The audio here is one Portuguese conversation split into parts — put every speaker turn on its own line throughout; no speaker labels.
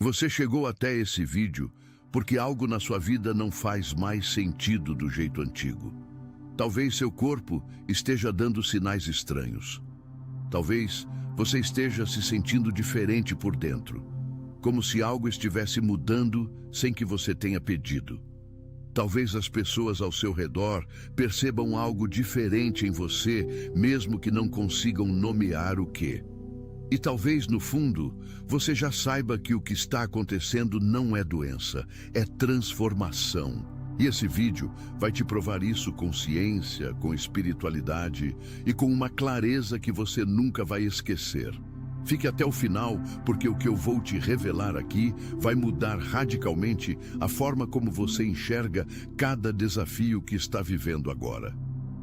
Você chegou até esse vídeo porque algo na sua vida não faz mais sentido do jeito antigo. Talvez seu corpo esteja dando sinais estranhos. Talvez você esteja se sentindo diferente por dentro, como se algo estivesse mudando sem que você tenha pedido. Talvez as pessoas ao seu redor percebam algo diferente em você, mesmo que não consigam nomear o quê. E talvez, no fundo, você já saiba que o que está acontecendo não é doença, é transformação. E esse vídeo vai te provar isso com ciência, com espiritualidade e com uma clareza que você nunca vai esquecer. Fique até o final, porque o que eu vou te revelar aqui vai mudar radicalmente a forma como você enxerga cada desafio que está vivendo agora.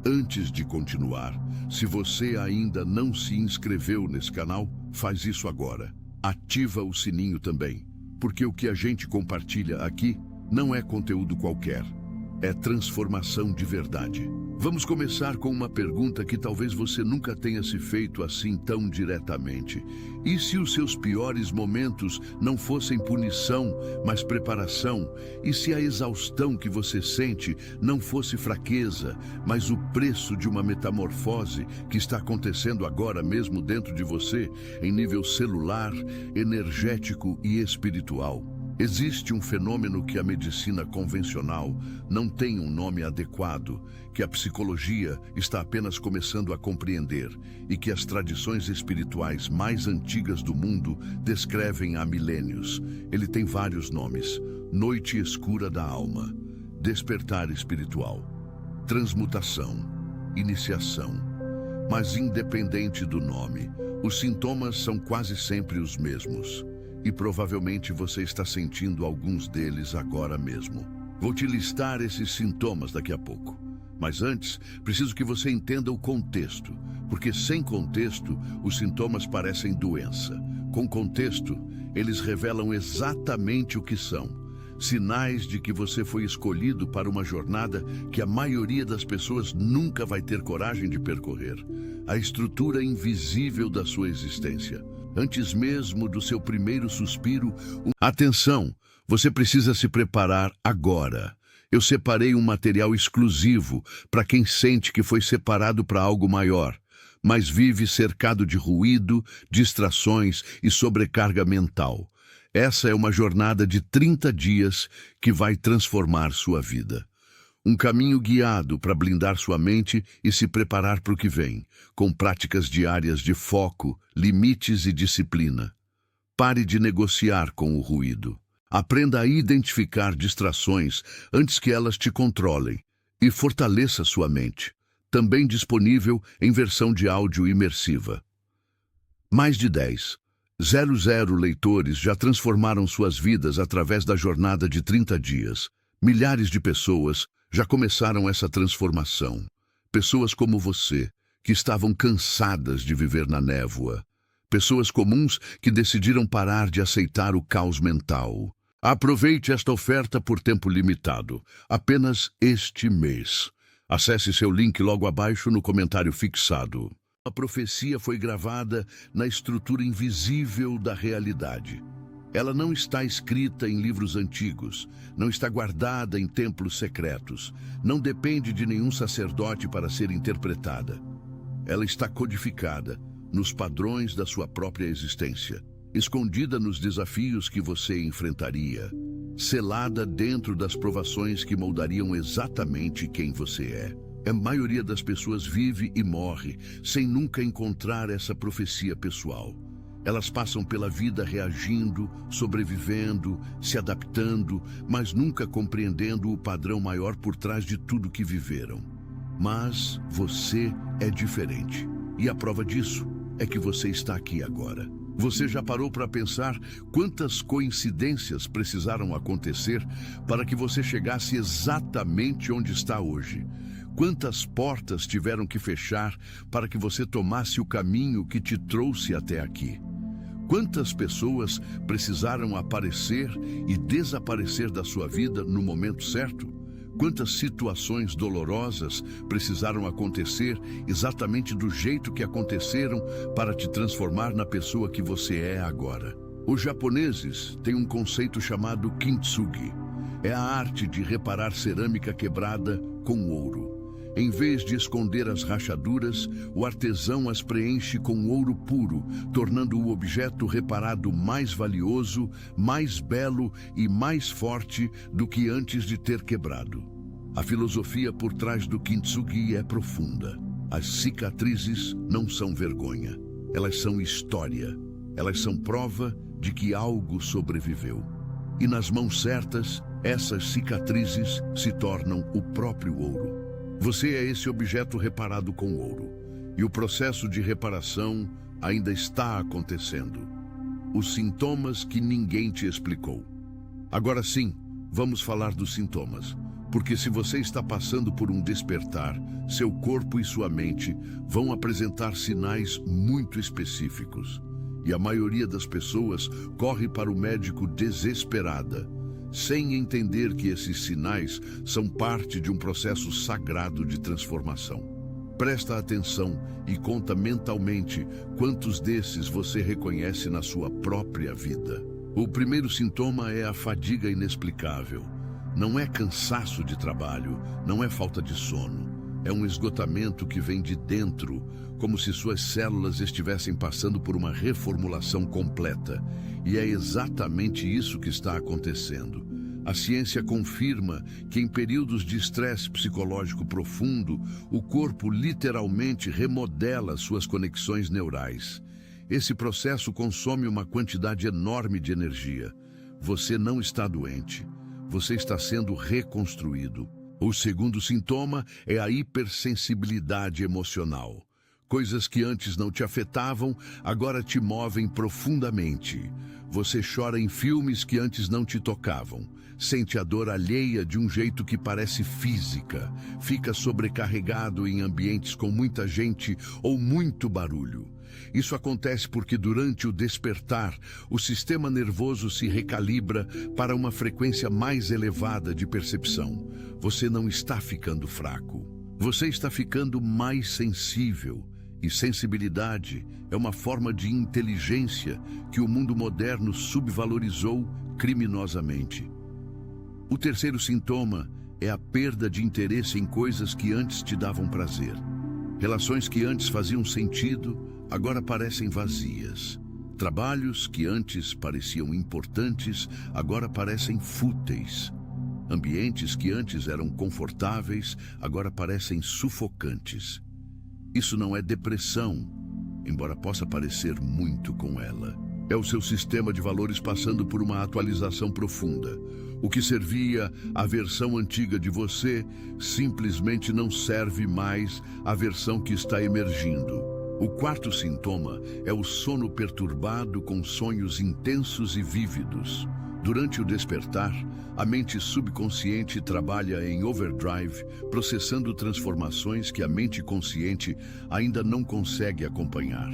Antes de continuar, se você ainda não se inscreveu nesse canal, faz isso agora. Ativa o sininho também, porque o que a gente compartilha aqui não é conteúdo qualquer, é transformação de verdade. Vamos começar com uma pergunta que talvez você nunca tenha se feito assim tão diretamente. E se os seus piores momentos não fossem punição, mas preparação? E se a exaustão que você sente não fosse fraqueza, mas o preço de uma metamorfose que está acontecendo agora mesmo dentro de você, em nível celular, energético e espiritual? Existe um fenômeno que a medicina convencional não tem um nome adequado, que a psicologia está apenas começando a compreender e que as tradições espirituais mais antigas do mundo descrevem há milênios. Ele tem vários nomes: noite escura da alma, despertar espiritual, transmutação, iniciação. Mas independente do nome, os sintomas são quase sempre os mesmos. E provavelmente você está sentindo alguns deles agora mesmo. Vou te listar esses sintomas daqui a pouco. Mas antes, preciso que você entenda o contexto, porque sem contexto, os sintomas parecem doença. Com contexto, eles revelam exatamente o que são. Sinais de que você foi escolhido para uma jornada que a maioria das pessoas nunca vai ter coragem de percorrer. A estrutura invisível da sua existência. Antes mesmo do seu primeiro suspiro, atenção, você precisa se preparar agora. Eu separei um material exclusivo para quem sente que foi separado para algo maior, mas vive cercado de ruído, distrações e sobrecarga mental. Essa é uma jornada de 30 dias que vai transformar sua vida. Um caminho guiado para blindar sua mente e se preparar para o que vem, com práticas diárias de foco, limites e disciplina. Pare de negociar com o ruído. Aprenda a identificar distrações antes que elas te controlem e fortaleça sua mente. Também disponível em versão de áudio imersiva. Mais de 10,000 leitores já transformaram suas vidas através da jornada de 30 dias. Milhares de pessoas já começaram essa transformação. Pessoas como você, que estavam cansadas de viver na névoa. Pessoas comuns que decidiram parar de aceitar o caos mental. Aproveite esta oferta por tempo limitado, apenas este mês. Acesse seu link logo abaixo no comentário fixado. A profecia foi gravada na estrutura invisível da realidade. Ela não está escrita em livros antigos, não está guardada em templos secretos, não depende de nenhum sacerdote para ser interpretada. Ela está codificada nos padrões da sua própria existência, escondida nos desafios que você enfrentaria, selada dentro das provações que moldariam exatamente quem você é. A maioria das pessoas vive e morre sem nunca encontrar essa profecia pessoal. Elas passam pela vida reagindo, sobrevivendo, se adaptando, mas nunca compreendendo o padrão maior por trás de tudo que viveram. Mas você é diferente. E a prova disso é que você está aqui agora. Você já parou para pensar quantas coincidências precisaram acontecer para que você chegasse exatamente onde está hoje? Quantas portas tiveram que fechar para que você tomasse o caminho que te trouxe até aqui? Quantas pessoas precisaram aparecer e desaparecer da sua vida no momento certo? Quantas situações dolorosas precisaram acontecer exatamente do jeito que aconteceram para te transformar na pessoa que você é agora? Os japoneses têm um conceito chamado kintsugi. É a arte de reparar cerâmica quebrada com ouro. Em vez de esconder as rachaduras, o artesão as preenche com ouro puro, tornando o objeto reparado mais valioso, mais belo e mais forte do que antes de ter quebrado. A filosofia por trás do kintsugi é profunda. As cicatrizes não são vergonha. Elas são história. Elas são prova de que algo sobreviveu. E nas mãos certas, essas cicatrizes se tornam o próprio ouro. Você é esse objeto reparado com ouro. E o processo de reparação ainda está acontecendo. Os sintomas que ninguém te explicou. Agora sim, vamos falar dos sintomas. Porque se você está passando por um despertar, seu corpo e sua mente vão apresentar sinais muito específicos. E a maioria das pessoas corre para o médico desesperada, sem entender que esses sinais são parte de um processo sagrado de transformação. Presta atenção e conta mentalmente quantos desses você reconhece na sua própria vida. O primeiro sintoma é a fadiga inexplicável. Não é cansaço de trabalho, não é falta de sono. É um esgotamento que vem de dentro, como se suas células estivessem passando por uma reformulação completa. E é exatamente isso que está acontecendo. A ciência confirma que em períodos de estresse psicológico profundo, o corpo literalmente remodela suas conexões neurais. Esse processo consome uma quantidade enorme de energia. Você não está doente. Você está sendo reconstruído. O segundo sintoma é a hipersensibilidade emocional. Coisas que antes não te afetavam, agora te movem profundamente. Você chora em filmes que antes não te tocavam. Sente a dor alheia de um jeito que parece física. Fica sobrecarregado em ambientes com muita gente ou muito barulho. Isso acontece porque durante o despertar, o sistema nervoso se recalibra para uma frequência mais elevada de percepção. Você não está ficando fraco. Você está ficando mais sensível. E sensibilidade é uma forma de inteligência que o mundo moderno subvalorizou criminosamente. O terceiro sintoma é a perda de interesse em coisas que antes te davam prazer. Relações que antes faziam sentido, agora parecem vazias. Trabalhos que antes pareciam importantes, agora parecem fúteis. Ambientes que antes eram confortáveis, agora parecem sufocantes. Isso não é depressão, embora possa parecer muito com ela. É o seu sistema de valores passando por uma atualização profunda. O que servia à versão antiga de você simplesmente não serve mais à versão que está emergindo. O quarto sintoma é o sono perturbado com sonhos intensos e vívidos. Durante o despertar, a mente subconsciente trabalha em overdrive, processando transformações que a mente consciente ainda não consegue acompanhar.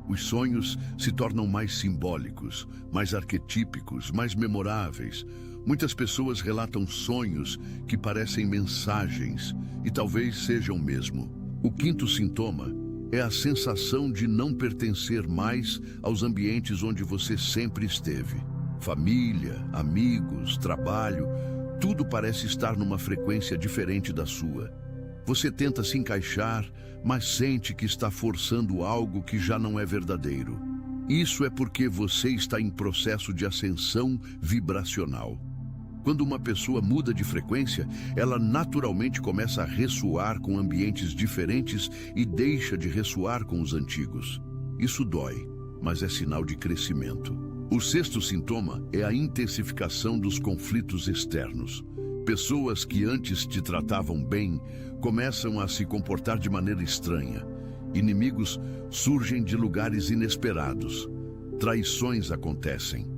Os sonhos se tornam mais simbólicos, mais arquetípicos, mais memoráveis. Muitas pessoas relatam sonhos que parecem mensagens, e talvez sejam mesmo. O quinto sintoma é a sensação de não pertencer mais aos ambientes onde você sempre esteve. Família, amigos, trabalho, tudo parece estar numa frequência diferente da sua. Você tenta se encaixar, mas sente que está forçando algo que já não é verdadeiro. Isso é porque você está em processo de ascensão vibracional. Quando uma pessoa muda de frequência, ela naturalmente começa a ressoar com ambientes diferentes e deixa de ressoar com os antigos. Isso dói, mas é sinal de crescimento. O sexto sintoma é a intensificação dos conflitos externos. Pessoas que antes te tratavam bem começam a se comportar de maneira estranha. Inimigos surgem de lugares inesperados. Traições acontecem.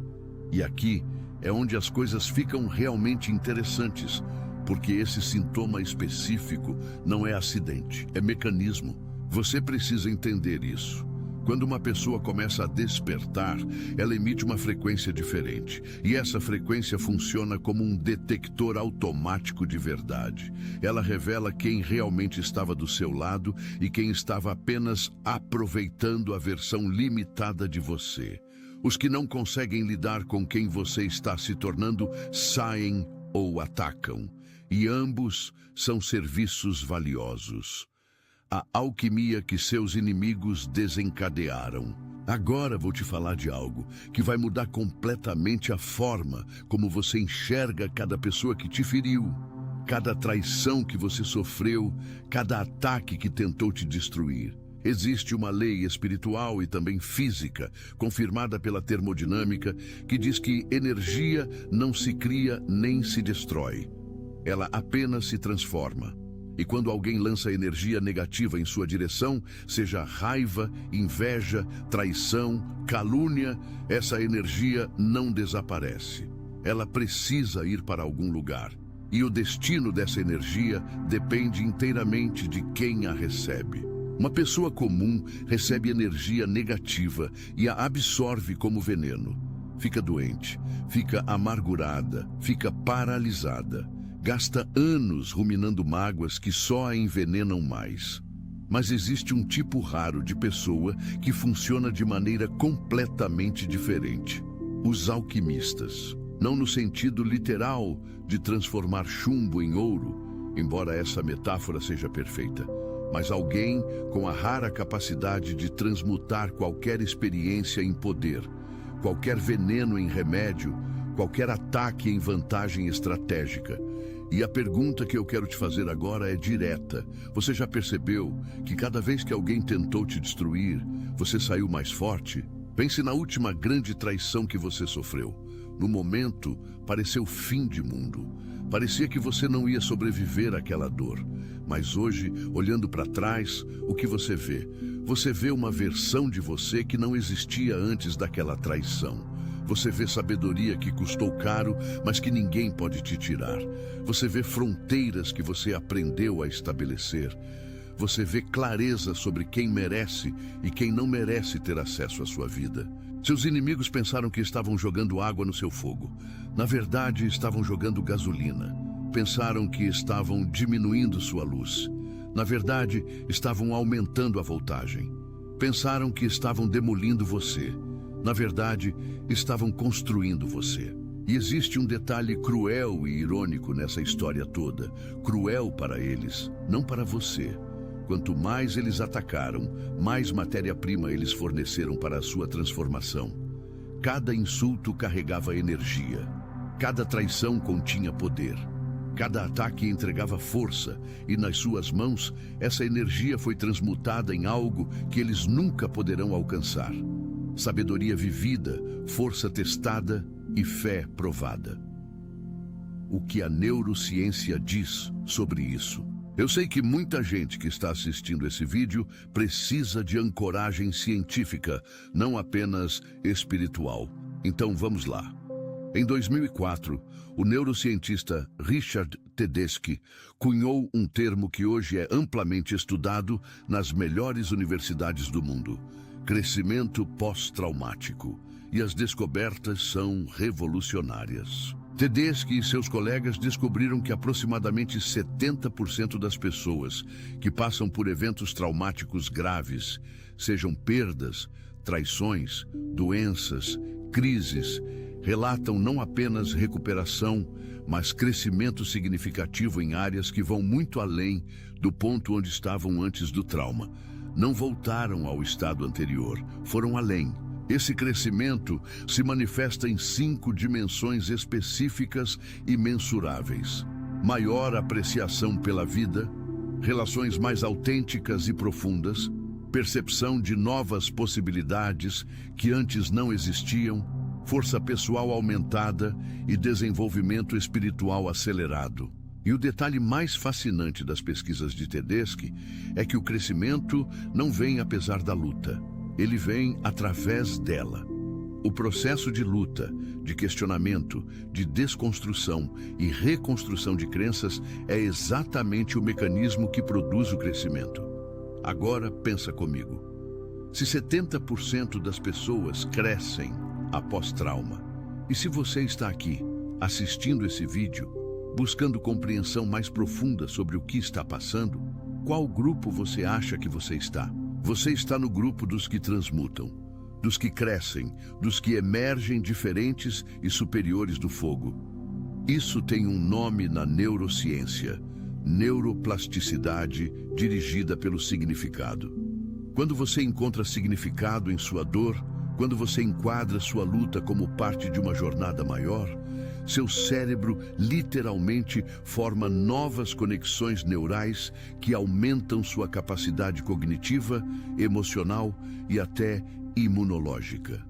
E aqui é onde as coisas ficam realmente interessantes, porque esse sintoma específico não é acidente, é mecanismo. Você precisa entender isso. Quando uma pessoa começa a despertar, ela emite uma frequência diferente. E essa frequência funciona como um detector automático de verdade. Ela revela quem realmente estava do seu lado e quem estava apenas aproveitando a versão limitada de você. Os que não conseguem lidar com quem você está se tornando saem ou atacam, e ambos são serviços valiosos. A alquimia que seus inimigos desencadearam. Agora vou te falar de algo que vai mudar completamente a forma como você enxerga cada pessoa que te feriu, cada traição que você sofreu, cada ataque que tentou te destruir. Existe uma lei espiritual e também física, confirmada pela termodinâmica, que diz que energia não se cria nem se destrói. Ela apenas se transforma. E quando alguém lança energia negativa em sua direção, seja raiva, inveja, traição, calúnia, essa energia não desaparece. Ela precisa ir para algum lugar. E o destino dessa energia depende inteiramente de quem a recebe. Uma pessoa comum recebe energia negativa e a absorve como veneno. Fica doente, fica amargurada, fica paralisada. Gasta anos ruminando mágoas que só a envenenam mais. Mas existe um tipo raro de pessoa que funciona de maneira completamente diferente. Os alquimistas. Não no sentido literal de transformar chumbo em ouro, embora essa metáfora seja perfeita, mas alguém com a rara capacidade de transmutar qualquer experiência em poder, qualquer veneno em remédio, qualquer ataque em vantagem estratégica. E a pergunta que eu quero te fazer agora é direta. Você já percebeu que cada vez que alguém tentou te destruir, você saiu mais forte? Pense na última grande traição que você sofreu. No momento, pareceu fim de mundo. Parecia que você não ia sobreviver àquela dor. Mas hoje, olhando para trás, o que você vê? Você vê uma versão de você que não existia antes daquela traição. Você vê sabedoria que custou caro, mas que ninguém pode te tirar. Você vê fronteiras que você aprendeu a estabelecer. Você vê clareza sobre quem merece e quem não merece ter acesso à sua vida. Seus inimigos pensaram que estavam jogando água no seu fogo. Na verdade, estavam jogando gasolina. Pensaram que estavam diminuindo sua luz. Na verdade, estavam aumentando a voltagem. Pensaram que estavam demolindo você. Na verdade, estavam construindo você. E existe um detalhe cruel e irônico nessa história toda. Cruel para eles, não para você. Quanto mais eles atacaram, mais matéria-prima eles forneceram para a sua transformação. Cada insulto carregava energia. Cada traição continha poder. Cada ataque entregava força, e nas suas mãos, essa energia foi transmutada em algo que eles nunca poderão alcançar. Sabedoria vivida, força testada e fé provada. O que a neurociência diz sobre isso? Eu sei que muita gente que está assistindo esse vídeo precisa de ancoragem científica, não apenas espiritual. Então vamos lá. Em 2004, o neurocientista Richard Tedeschi cunhou um termo que hoje é amplamente estudado nas melhores universidades do mundo: crescimento pós-traumático. E as descobertas são revolucionárias. Tedeschi e seus colegas descobriram que aproximadamente 70% das pessoas que passam por eventos traumáticos graves, sejam perdas, traições, doenças, crises, relatam não apenas recuperação, mas crescimento significativo em áreas que vão muito além do ponto onde estavam antes do trauma. Não voltaram ao estado anterior, foram além. Esse crescimento se manifesta em 5 dimensões específicas e mensuráveis: maior apreciação pela vida, relações mais autênticas e profundas, percepção de novas possibilidades que antes não existiam, força pessoal aumentada e desenvolvimento espiritual acelerado. E o detalhe mais fascinante das pesquisas de Tedeschi é que o crescimento não vem apesar da luta. Ele vem através dela. O processo de luta, de questionamento, de desconstrução e reconstrução de crenças é exatamente o mecanismo que produz o crescimento. Agora pensa comigo. Se 70% das pessoas crescem após trauma, e se você está aqui, assistindo esse vídeo, buscando compreensão mais profunda sobre o que está passando, qual grupo você acha que você está? Você está no grupo dos que transmutam. dos que crescem, dos que emergem diferentes e superiores do fogo. Isso tem um nome na neurociência: neuroplasticidade dirigida pelo significado. Quando você encontra significado em sua dor, quando você enquadra sua luta como parte de uma jornada maior, seu cérebro literalmente forma novas conexões neurais que aumentam sua capacidade cognitiva, emocional e até imunológica.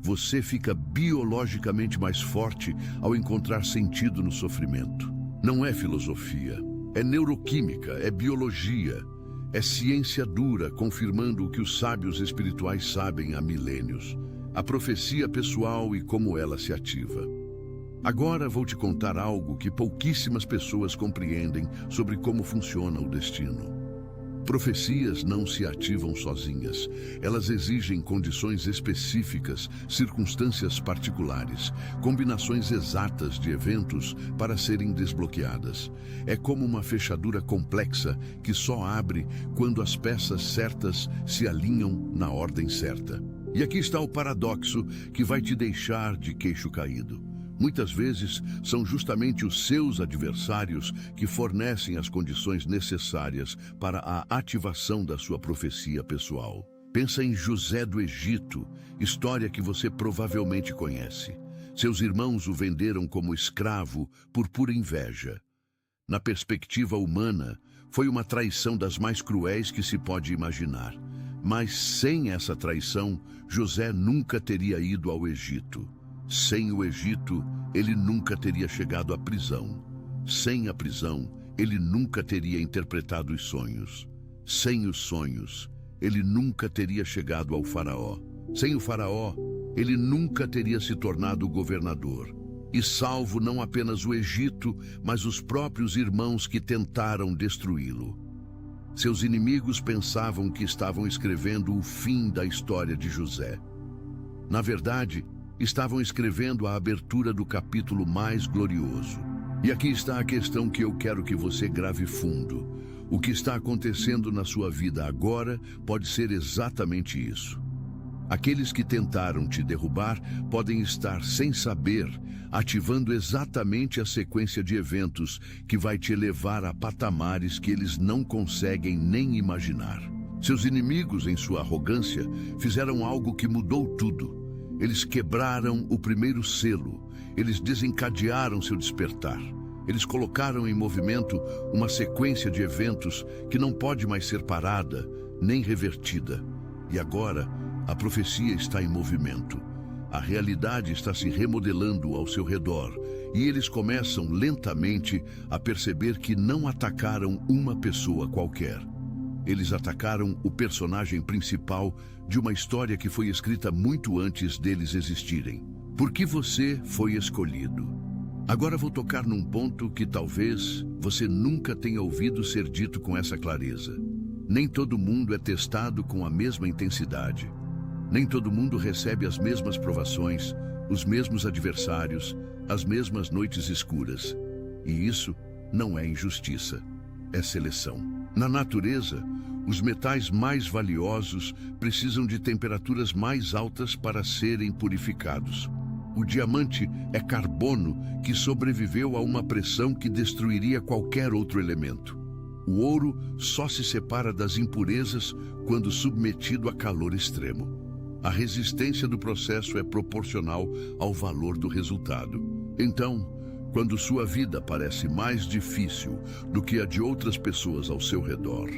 Você fica biologicamente mais forte ao encontrar sentido no sofrimento. Não é filosofia, é neuroquímica, é biologia, é ciência dura confirmando o que os sábios espirituais sabem há milênios: a profecia pessoal e como ela se ativa. Agora vou te contar algo que pouquíssimas pessoas compreendem sobre como funciona o destino. Profecias não se ativam sozinhas. Elas exigem condições específicas, circunstâncias particulares, combinações exatas de eventos para serem desbloqueadas. É como uma fechadura complexa que só abre quando as peças certas se alinham na ordem certa. E aqui está o paradoxo que vai te deixar de queixo caído. Muitas vezes são justamente os seus adversários que fornecem as condições necessárias para a ativação da sua profecia pessoal. Pensa em José do Egito, história que você provavelmente conhece. Seus irmãos o venderam como escravo por pura inveja. Na perspectiva humana, foi uma traição das mais cruéis que se pode imaginar. Mas sem essa traição, José nunca teria ido ao Egito. Sem o Egito, ele nunca teria chegado à prisão. Sem a prisão, ele nunca teria interpretado os sonhos. Sem os sonhos, ele nunca teria chegado ao faraó. Sem o faraó, ele nunca teria se tornado governador. E salvo não apenas o Egito, mas os próprios irmãos que tentaram destruí-lo. Seus inimigos pensavam que estavam escrevendo o fim da história de José. Na verdade, estavam escrevendo a abertura do capítulo mais glorioso. E aqui está a questão que eu quero que você grave fundo. O que está acontecendo na sua vida agora pode ser exatamente isso. Aqueles que tentaram te derrubar podem estar, sem saber, ativando exatamente a sequência de eventos que vai te levar a patamares que eles não conseguem nem imaginar. Seus inimigos, em sua arrogância, fizeram algo que mudou tudo. Eles quebraram o primeiro selo, eles desencadearam seu despertar. Eles colocaram em movimento uma sequência de eventos que não pode mais ser parada, nem revertida. E agora, a profecia está em movimento. A realidade está se remodelando ao seu redor, e eles começam lentamente a perceber que não atacaram uma pessoa qualquer. Eles atacaram o personagem principal de uma história que foi escrita muito antes deles existirem. Porque você foi escolhido. Agora vou tocar num ponto que talvez você nunca tenha ouvido ser dito com essa clareza. Nem todo mundo é testado com a mesma intensidade. Nem todo mundo recebe as mesmas provações, os mesmos adversários, as mesmas noites escuras. E isso não é injustiça, é seleção. Na natureza, os metais mais valiosos precisam de temperaturas mais altas para serem purificados. O diamante é carbono que sobreviveu a uma pressão que destruiria qualquer outro elemento. O ouro só se separa das impurezas quando submetido a calor extremo. A resistência do processo é proporcional ao valor do resultado. Então, quando sua vida parece mais difícil do que a de outras pessoas ao seu redor,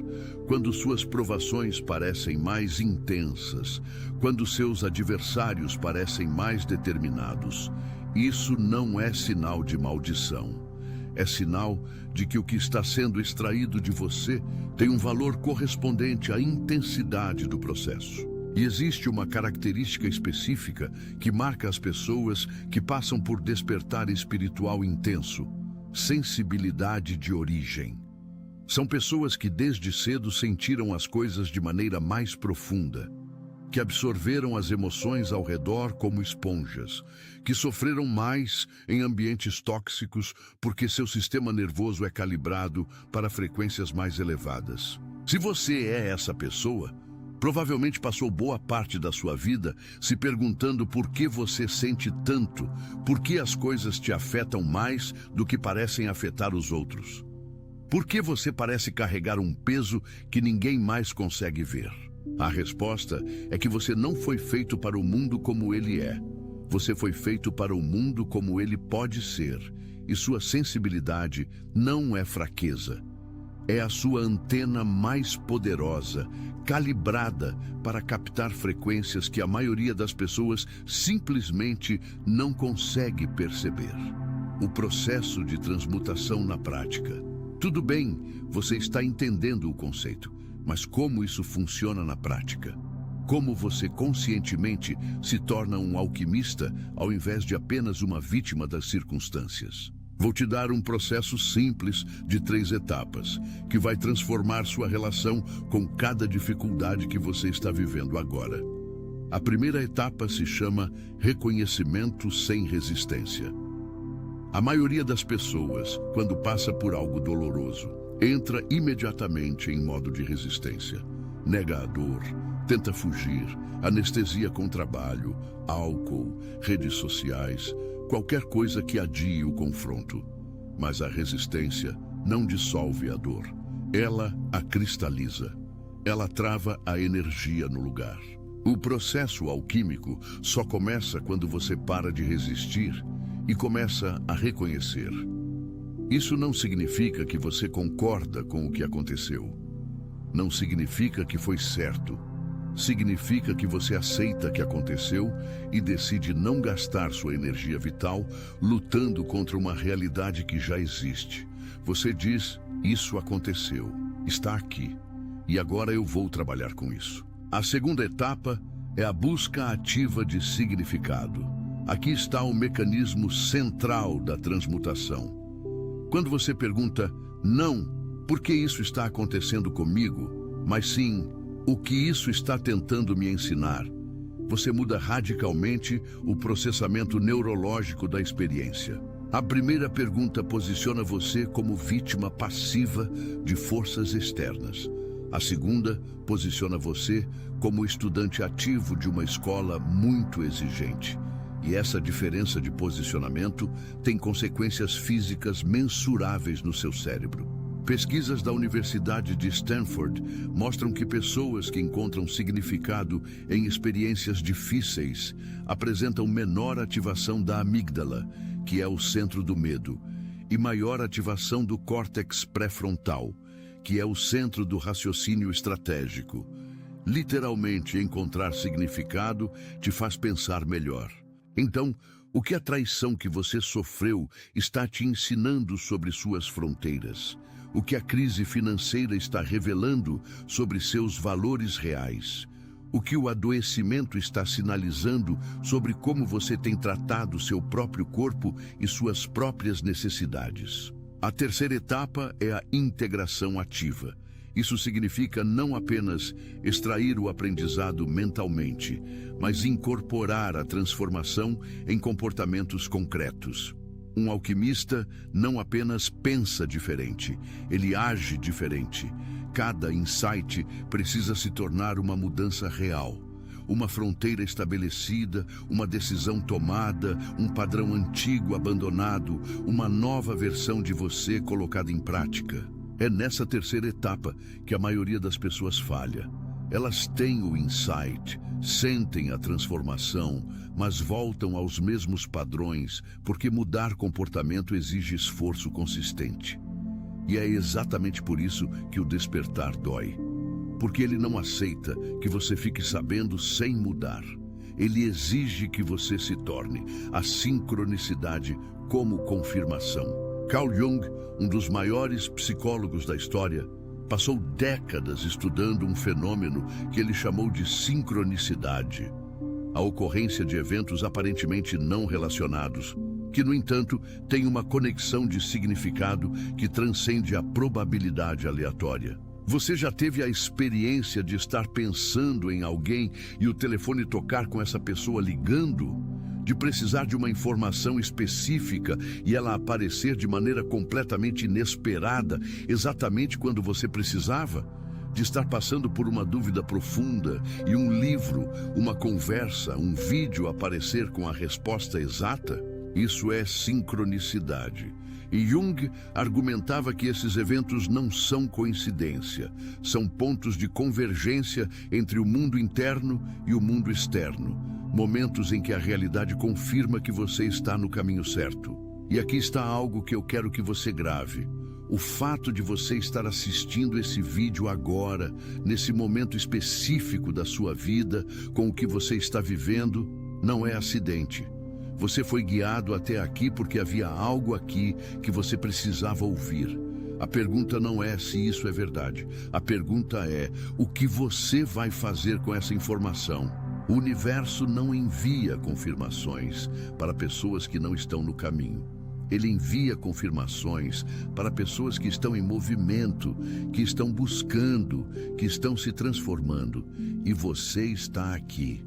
quando suas provações parecem mais intensas, quando seus adversários parecem mais determinados, isso não é sinal de maldição. É sinal de que o que está sendo extraído de você tem um valor correspondente à intensidade do processo. E existe uma característica específica que marca as pessoas que passam por despertar espiritual intenso: sensibilidade de origem. São pessoas que desde cedo sentiram as coisas de maneira mais profunda, que absorveram as emoções ao redor como esponjas, que sofreram mais em ambientes tóxicos porque seu sistema nervoso é calibrado para frequências mais elevadas. Se você é essa pessoa, Provavelmente passou boa parte da sua vida se perguntando por que você sente tanto, por que as coisas te afetam mais do que parecem afetar os outros. Por que você parece carregar um peso que ninguém mais consegue ver? A resposta é que você não foi feito para o mundo como ele é. Você foi feito para o mundo como ele pode ser, e sua sensibilidade não é fraqueza. É a sua antena mais poderosa, calibrada para captar frequências que a maioria das pessoas simplesmente não consegue perceber. O processo de transmutação na prática. Tudo bem, você está entendendo o conceito, mas como isso funciona na prática? Como você conscientemente se torna um alquimista ao invés de apenas uma vítima das circunstâncias? Vou te dar um processo simples de 3 etapas, que vai transformar sua relação com cada dificuldade que você está vivendo agora. A primeira etapa se chama reconhecimento sem resistência. A maioria das pessoas, quando passa por algo doloroso, entra imediatamente em modo de resistência. Nega a dor, tenta fugir, anestesia com trabalho, álcool, redes sociais, qualquer coisa que adie o confronto. Mas a resistência não dissolve a dor. Ela a cristaliza. Ela trava a energia no lugar. O processo alquímico só começa quando você para de resistir e começa a reconhecer. Isso não significa que você concorda com o que aconteceu. Não significa que foi certo. Significa que você aceita que aconteceu e decide não gastar sua energia vital lutando contra uma realidade que já existe. Você diz, isso aconteceu, está aqui, e agora eu vou trabalhar com isso. A segunda etapa é a busca ativa de significado. Aqui está o mecanismo central da transmutação. Quando você pergunta, não, por que isso está acontecendo comigo, mas sim, o que isso está tentando me ensinar, você muda radicalmente o processamento neurológico da experiência. A primeira pergunta posiciona você como vítima passiva de forças externas. A segunda posiciona você como estudante ativo de uma escola muito exigente. E essa diferença de posicionamento tem consequências físicas mensuráveis no seu cérebro. Pesquisas da Universidade de Stanford mostram que pessoas que encontram significado em experiências difíceis apresentam menor ativação da amígdala, que é o centro do medo, e maior ativação do córtex pré-frontal, que é o centro do raciocínio estratégico. Literalmente, encontrar significado te faz pensar melhor. Então, o que a traição que você sofreu está te ensinando sobre suas fronteiras? O que a crise financeira está revelando sobre seus valores reais? O que o adoecimento está sinalizando sobre como você tem tratado seu próprio corpo e suas próprias necessidades? A terceira etapa é a integração ativa. Isso significa não apenas extrair o aprendizado mentalmente, mas incorporar a transformação em comportamentos concretos. Um alquimista não apenas pensa diferente, ele age diferente. Cada insight precisa se tornar uma mudança real. Uma fronteira estabelecida, uma decisão tomada, um padrão antigo abandonado, uma nova versão de você colocada em prática. É nessa terceira etapa que a maioria das pessoas falha. Elas têm o insight, sentem a transformação, mas voltam aos mesmos padrões porque mudar comportamento exige esforço consistente. E é exatamente por isso que o despertar dói. Porque ele não aceita que você fique sabendo sem mudar. Ele exige que você se torne a sincronicidade como confirmação. Carl Jung, um dos maiores psicólogos da história, passou décadas estudando um fenômeno que ele chamou de sincronicidade. A ocorrência de eventos aparentemente não relacionados, que, no entanto, têm uma conexão de significado que transcende a probabilidade aleatória. Você já teve a experiência de estar pensando em alguém e o telefone tocar com essa pessoa ligando? De precisar de uma informação específica e ela aparecer de maneira completamente inesperada, exatamente quando você precisava? de estar passando por uma dúvida profunda e um livro, uma conversa, um vídeo aparecer com a resposta exata? Isso é sincronicidade. E Jung argumentava que esses eventos não são coincidência, são pontos de convergência entre o mundo interno e o mundo externo, momentos em que a realidade confirma que você está no caminho certo. E aqui está algo que eu quero que você grave. O fato de você estar assistindo esse vídeo agora, nesse momento específico da sua vida, com o que você está vivendo, não é acidente. Você foi guiado até aqui porque havia algo aqui que você precisava ouvir. A pergunta não é se isso é verdade. A pergunta é o que você vai fazer com essa informação. O universo não envia confirmações para pessoas que não estão no caminho. Ele envia confirmações para pessoas que estão em movimento, que estão buscando, que estão se transformando. E você está aqui.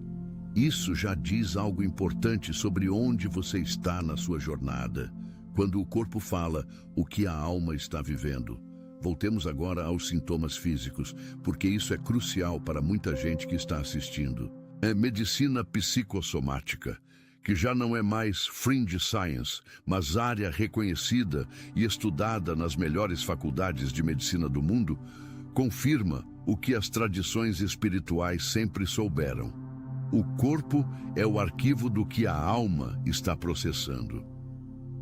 Isso já diz algo importante sobre onde você está na sua jornada. Quando o corpo fala o que a alma está vivendo. Voltemos agora aos sintomas físicos, porque isso é crucial para muita gente que está assistindo. É medicina psicossomática, que já não é mais fringe science, mas área reconhecida e estudada nas melhores faculdades de medicina do mundo, confirma o que as tradições espirituais sempre souberam. O corpo é o arquivo do que a alma está processando.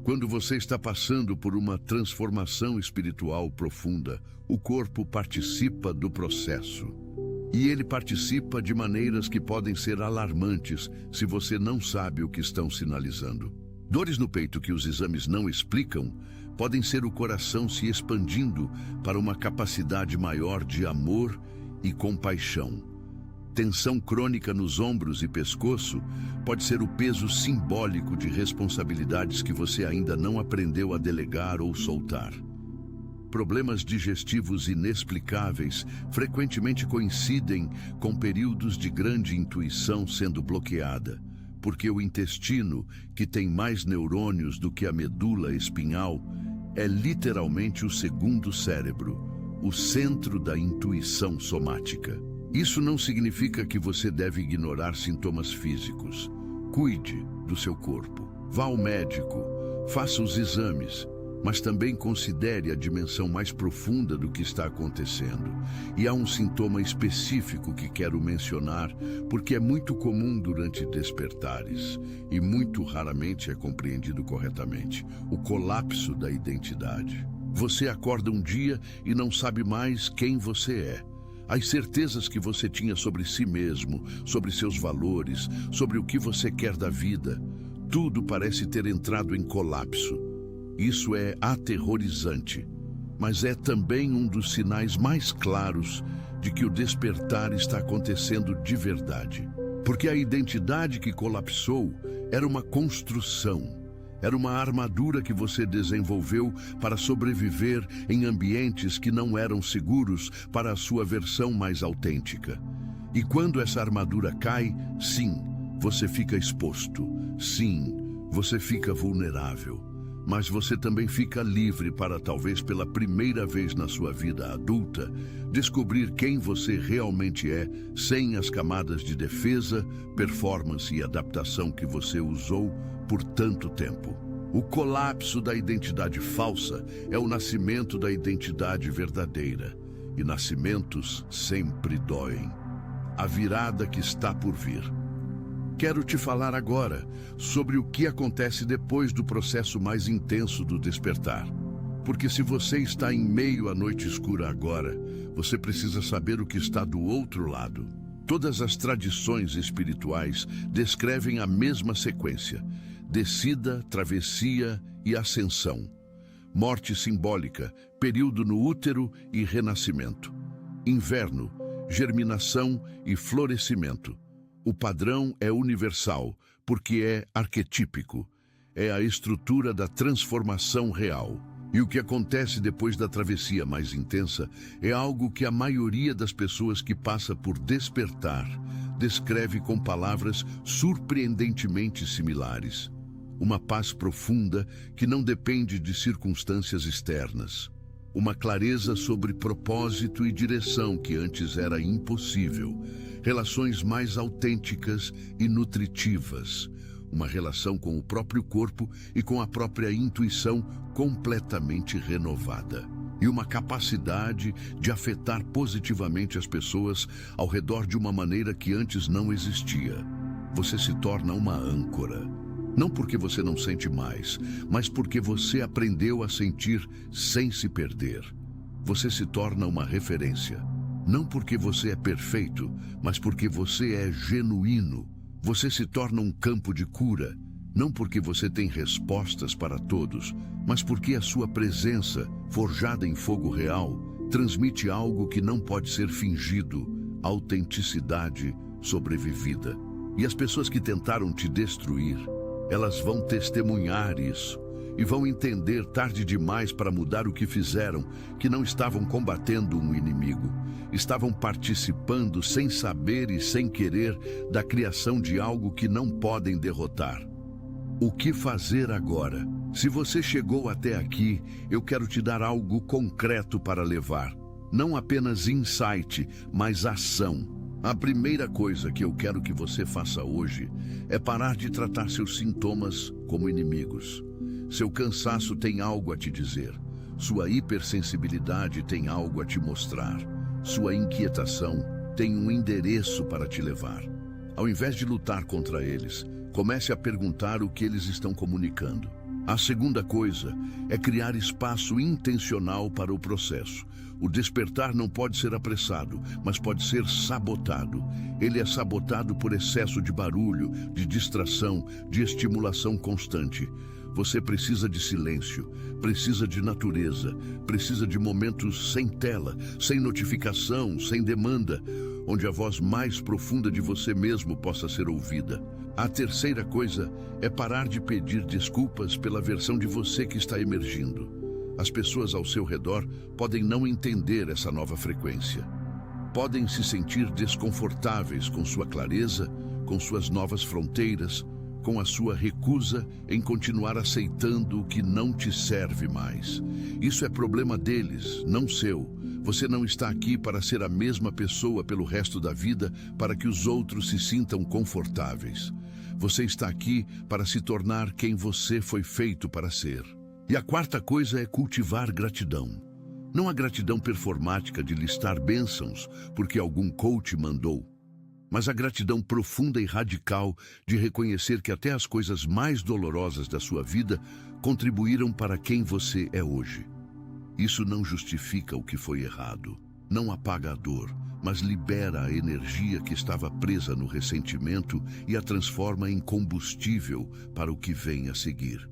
Quando você está passando por uma transformação espiritual profunda, o corpo participa do processo. E ele participa de maneiras que podem ser alarmantes se você não sabe o que estão sinalizando. Dores no peito que os exames não explicam podem ser o coração se expandindo para uma capacidade maior de amor e compaixão. Tensão crônica nos ombros e pescoço pode ser o peso simbólico de responsabilidades que você ainda não aprendeu a delegar ou soltar. Problemas digestivos inexplicáveis frequentemente coincidem com períodos de grande intuição sendo bloqueada, porque o intestino, que tem mais neurônios do que a medula espinhal, é literalmente o segundo cérebro, o centro da intuição somática. Isso não significa que você deve ignorar sintomas físicos. Cuide do seu corpo. Vá ao médico, faça os exames, mas também considere a dimensão mais profunda do que está acontecendo. E há um sintoma específico que quero mencionar, porque é muito comum durante despertares e muito raramente é compreendido corretamente: o colapso da identidade. Você acorda um dia e não sabe mais quem você é. As certezas que você tinha sobre si mesmo, sobre seus valores, sobre o que você quer da vida, tudo parece ter entrado em colapso. Isso é aterrorizante, mas é também um dos sinais mais claros de que o despertar está acontecendo de verdade. Porque a identidade que colapsou era uma construção. Era uma armadura que você desenvolveu para sobreviver em ambientes que não eram seguros para a sua versão mais autêntica. E quando essa armadura cai, sim, você fica exposto. Sim, você fica vulnerável. Mas você também fica livre para, talvez pela primeira vez na sua vida adulta, descobrir quem você realmente é, sem as camadas de defesa, performance e adaptação que você usou por tanto tempo. O colapso da identidade falsa é o nascimento da identidade verdadeira. E nascimentos sempre doem. A virada que está por vir. Quero te falar agora sobre o que acontece depois do processo mais intenso do despertar. Porque se você está em meio à noite escura agora, você precisa saber o que está do outro lado. Todas as tradições espirituais descrevem a mesma sequência: descida, travessia e ascensão. Morte simbólica, período no útero e renascimento. Inverno, germinação e florescimento. O padrão é universal, porque é arquetípico. É a estrutura da transformação real. E o que acontece depois da travessia mais intensa é algo que a maioria das pessoas que passa por despertar descreve com palavras surpreendentemente similares. Uma paz profunda que não depende de circunstâncias externas. uma clareza sobre propósito e direção que antes era impossível, relações mais autênticas e nutritivas, uma relação com o próprio corpo e com a própria intuição completamente renovada, e uma capacidade de afetar positivamente as pessoas ao redor de uma maneira que antes não existia. Você se torna uma âncora. Não porque você não sente mais, mas porque você aprendeu a sentir sem se perder. Você se torna uma referência. Não porque você é perfeito, mas porque você é genuíno. Você se torna um campo de cura. Não porque você tem respostas para todos, mas porque a sua presença, forjada em fogo real, transmite algo que não pode ser fingido, autenticidade sobrevivida. E as pessoas que tentaram te destruir, elas vão testemunhar isso e vão entender tarde demais para mudar o que fizeram, que não estavam combatendo um inimigo, estavam participando sem saber e sem querer da criação de algo que não podem derrotar. O que fazer agora? Se você chegou até aqui, eu quero te dar algo concreto para levar. Não apenas insight, mas ação. A primeira coisa que eu quero que você faça hoje é parar de tratar seus sintomas como inimigos. Seu cansaço tem algo a te dizer. Sua hipersensibilidade tem algo a te mostrar. Sua inquietação tem um endereço para te levar. Ao invés de lutar contra eles, comece a perguntar o que eles estão comunicando. A segunda coisa é criar espaço intencional para o processo. O despertar não pode ser apressado, mas pode ser sabotado. Ele é sabotado por excesso de barulho, de distração, de estimulação constante. Você precisa de silêncio, precisa de natureza, precisa de momentos sem tela, sem notificação, sem demanda, onde a voz mais profunda de você mesmo possa ser ouvida. A terceira coisa é parar de pedir desculpas pela versão de você que está emergindo. As pessoas ao seu redor podem não entender essa nova frequência. Podem se sentir desconfortáveis com sua clareza, com suas novas fronteiras, com a sua recusa em continuar aceitando o que não te serve mais. Isso é problema deles, não seu. Você não está aqui para ser a mesma pessoa pelo resto da vida para que os outros se sintam confortáveis. Você está aqui para se tornar quem você foi feito para ser. E a quarta coisa é cultivar gratidão. Não a gratidão performática de listar bênçãos porque algum coach mandou, mas a gratidão profunda e radical de reconhecer que até as coisas mais dolorosas da sua vida contribuíram para quem você é hoje. Isso não justifica o que foi errado, não apaga a dor, mas libera a energia que estava presa no ressentimento e a transforma em combustível para o que vem a seguir.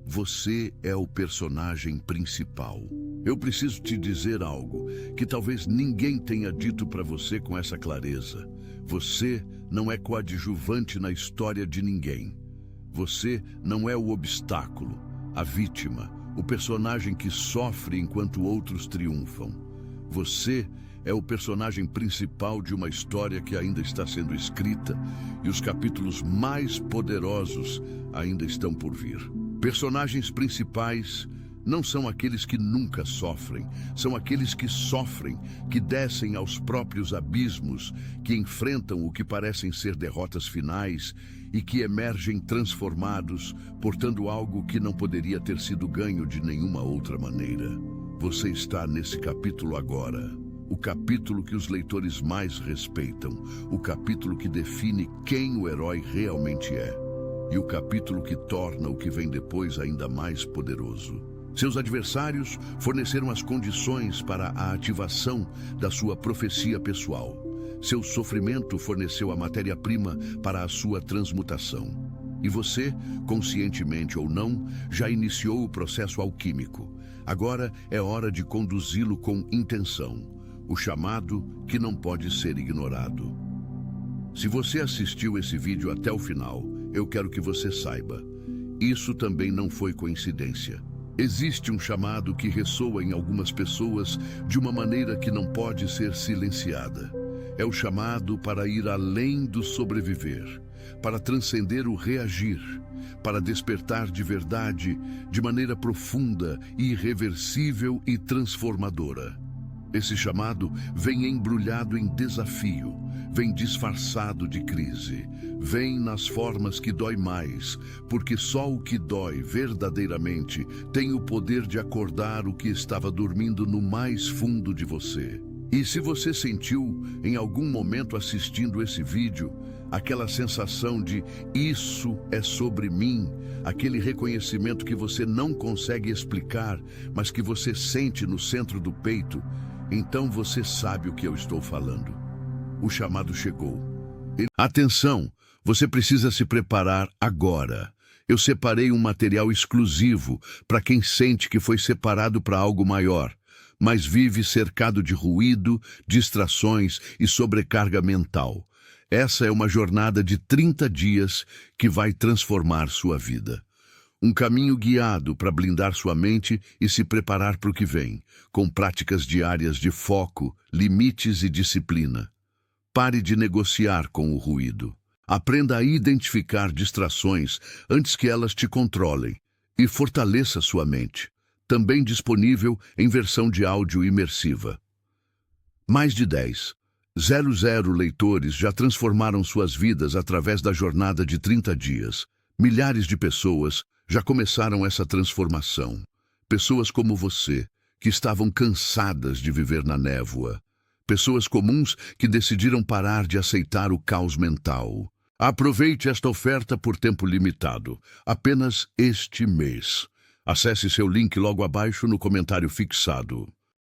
Você é o personagem principal. Eu preciso te dizer algo que talvez ninguém tenha dito para você com essa clareza. Você não é coadjuvante na história de ninguém. Você não é o obstáculo, a vítima, o personagem que sofre enquanto outros triunfam. Você é o personagem principal de uma história que ainda está sendo escrita e os capítulos mais poderosos ainda estão por vir. Personagens principais não são aqueles que nunca sofrem, são aqueles que sofrem, que descem aos próprios abismos, que enfrentam o que parecem ser derrotas finais e que emergem transformados, portando algo que não poderia ter sido ganho de nenhuma outra maneira. Você está nesse capítulo agora, o capítulo que os leitores mais respeitam, o capítulo que define quem o herói realmente é, e o capítulo que torna o que vem depois ainda mais poderoso. Seus adversários forneceram as condições para a ativação da sua profecia pessoal. Seu sofrimento forneceu a matéria-prima para a sua transmutação. E você, conscientemente ou não, já iniciou o processo alquímico. Agora é hora de conduzi-lo com intenção, o chamado que não pode ser ignorado. Se você assistiu esse vídeo até o final, eu quero que você saiba, isso também não foi coincidência. Existe um chamado que ressoa em algumas pessoas de uma maneira que não pode ser silenciada. É o chamado para ir além do sobreviver, para transcender o reagir, para despertar de verdade, de maneira profunda, irreversível e transformadora. Esse chamado vem embrulhado em desafio, vem disfarçado de crise, vem nas formas que dói mais, porque só o que dói verdadeiramente tem o poder de acordar o que estava dormindo no mais fundo de você. E se você sentiu, em algum momento assistindo esse vídeo, aquela sensação de "isso é sobre mim", aquele reconhecimento que você não consegue explicar, mas que você sente no centro do peito, então você sabe o que eu estou falando. O chamado chegou. Atenção, você precisa se preparar agora. Eu separei um material exclusivo para quem sente que foi separado para algo maior, mas vive cercado de ruído, distrações e sobrecarga mental. Essa é uma jornada de 30 dias que vai transformar sua vida. Um caminho guiado para blindar sua mente e se preparar para o que vem, com práticas diárias de foco, limites e disciplina. Pare de negociar com o ruído. Aprenda a identificar distrações antes que elas te controlem e fortaleça sua mente. Também disponível em versão de áudio imersiva. Mais de 10,000 leitores já transformaram suas vidas através da jornada de 30 dias. Milhares de pessoas já começaram essa transformação. Pessoas como você, que estavam cansadas de viver na névoa. Pessoas comuns que decidiram parar de aceitar o caos mental. Aproveite esta oferta por tempo limitado, apenas este mês. Acesse seu link logo abaixo no comentário fixado.